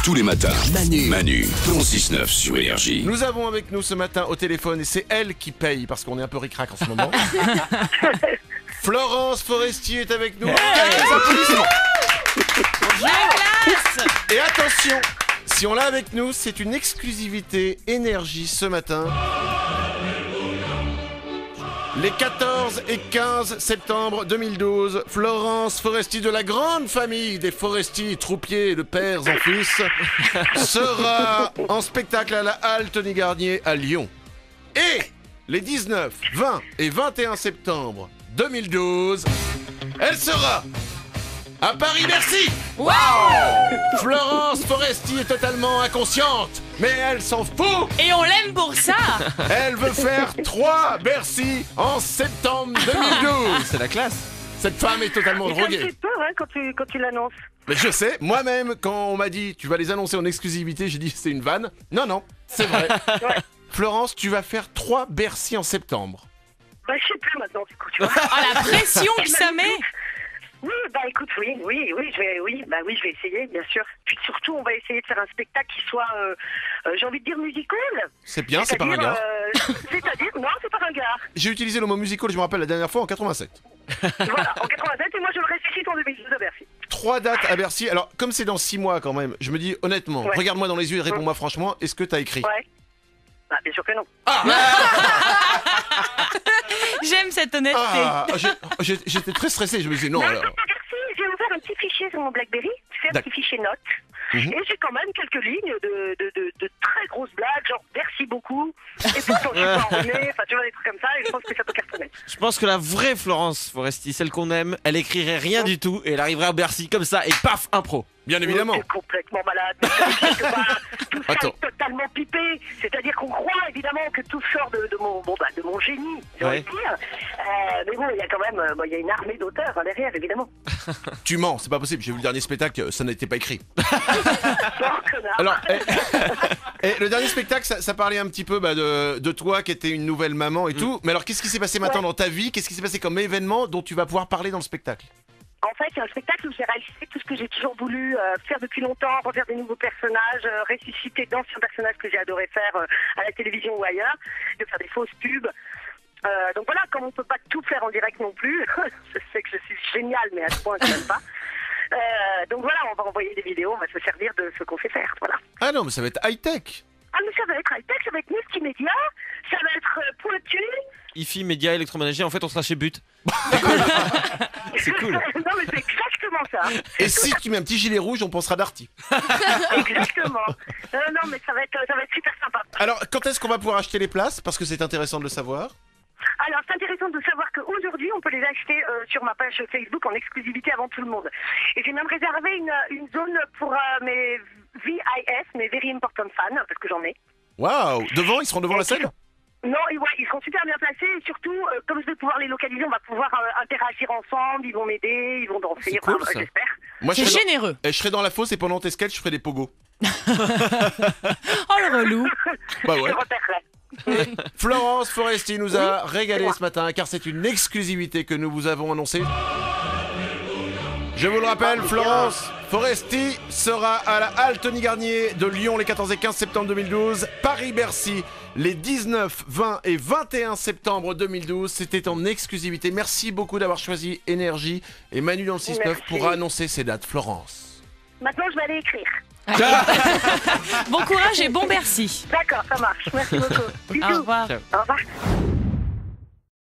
Tous les matins, Manu dans 6-9 sur Énergie. Nous avons avec nous ce matin au téléphone, et c'est elle qui paye parce qu'on est un peu ric-rac en ce moment. Florence Forestier est avec nous. Quelques applaudissements. Et attention, si on l'a avec nous, c'est une exclusivité Énergie ce matin. Les 14 et 15 septembre 2012, Florence Foresti de la grande famille des Foresti, troupiers de pères en fils, sera en spectacle à la Halle Tony Garnier à Lyon. Et les 19, 20 et 21 septembre 2012, elle sera à Paris-Bercy. Wow! Florence Foresti est totalement inconsciente, mais elle s'en fout. Et on l'aime pour ça. Elle veut faire 3 Bercy en septembre 2012. C'est la classe. Cette femme est totalement Ça me droguée. fait peur hein, quand tu l'annonces. Mais je sais, moi-même, quand on m'a dit tu vas les annoncer en exclusivité, j'ai dit c'est une vanne. Non, c'est vrai. Ouais. Florence, tu vas faire 3 Bercy en septembre. Bah je sais plus maintenant du coup, tu vois. Ah, la pression que ça met. Oui, bah écoute, oui, je vais essayer, bien sûr. Puis surtout, on va essayer de faire un spectacle qui soit, j'ai envie de dire musical. C'est bien, c'est pas ringard. C'est-à-dire, non, c'est pas ringard. J'ai utilisé le mot musical, je me rappelle la dernière fois, en 87. Voilà, en 87, et moi je le ressuscite en 2012 à Bercy. 3 dates à Bercy. Alors, comme c'est dans 6 mois quand même, je me dis honnêtement, Ouais. regarde-moi dans les yeux et réponds-moi franchement, est-ce que t'as écrit? Ouais. Bah bien sûr que non. J'aime cette honnêteté. J'étais très stressé, je me disais non. Mais Alors. à Bercy, j'ai ouvert un petit fichier sur mon Blackberry, tu sais, un D'accord. petit fichier notes. Et j'ai quand même quelques lignes de très grosses blagues, genre merci beaucoup, et pourtant je suis pas enrhumée, enfin tu vois des trucs comme ça, et je pense que ça peut cartonner. Je pense que la vraie Florence Foresti, celle qu'on aime, elle écrirait rien du tout et elle arriverait à Bercy comme ça et paf, impro. Bien évidemment. C'est complètement malade. Quelque part, tout ça Attends. est totalement pipé. C'est-à-dire qu'on croit évidemment que tout sort de mon génie, j'ai envie Ouais. de dire. Mais bon, il y a quand même il y a une armée d'auteurs derrière, évidemment. Tu mens, c'est pas possible. J'ai vu le dernier spectacle, ça n'était pas écrit. Bon, connard. Alors, le dernier spectacle, ça parlait un petit peu de toi qui étais une nouvelle maman et tout. Mais alors, qu'est-ce qui s'est passé maintenant dans ta vie? Qu'est-ce qui s'est passé comme événement dont tu vas pouvoir parler dans le spectacle? En fait, c'est un spectacle où j'ai réalisé tout ce que j'ai toujours voulu faire depuis longtemps, refaire des nouveaux personnages, ressusciter d'anciens personnages que j'ai adoré faire à la télévision ou ailleurs, de faire des fausses pubs. Donc voilà, comme on peut pas tout faire en direct non plus, je sais que je suis géniale, mais à ce point, je n'aime pas. Donc voilà, on va envoyer des vidéos, on va se servir de ce qu'on sait faire, voilà. Ah non, mais ça va être high-tech. Ah mais ça va être high-tech, ça va être multimédia, ça va être pointu. IFI, média, électroménager, en fait on sera chez But. C'est cool. Non mais c'est exactement ça. Et si tu mets un petit gilet rouge, on pensera d'Arty. Exactement. Non mais ça va être super sympa. Alors, quand est-ce qu'on va pouvoir acheter les places? Parce que c'est intéressant de le savoir. Alors, c'est intéressant de savoir qu'aujourd'hui, on peut les acheter sur ma page Facebook en exclusivité avant tout le monde. Et j'ai même réservé une zone pour mes VIS, mes Very Important Fans, parce que j'en ai. Waouh! Devant, ils seront devant la scène? Non, et ouais, ils seront super bien placés. Et surtout, comme je vais pouvoir les localiser, on va pouvoir interagir ensemble. Ils vont m'aider, ils vont danser. C'est cool, ça. J'espère. Moi, C'est je serai généreux. je serai dans la fosse et pendant tes sketchs, je ferai des pogos. Oh le relou. Bah Je ouais. le repérerai. Florence Foresti nous a régalé ce matin car c'est une exclusivité que nous vous avons annoncée. Je vous le rappelle, Florence Foresti sera à la Halle Tony Garnier de Lyon les 14 et 15 septembre 2012, Paris-Bercy les 19, 20 et 21 septembre 2012. C'était en exclusivité. Merci beaucoup d'avoir choisi Énergie et Manu dans le 6-9 Merci. pour annoncer ces dates. Florence. Maintenant, je vais aller écrire. Bon courage et bon Bercy. D'accord, ça marche. Merci beaucoup. Bisous. Au revoir. Ciao. Au revoir.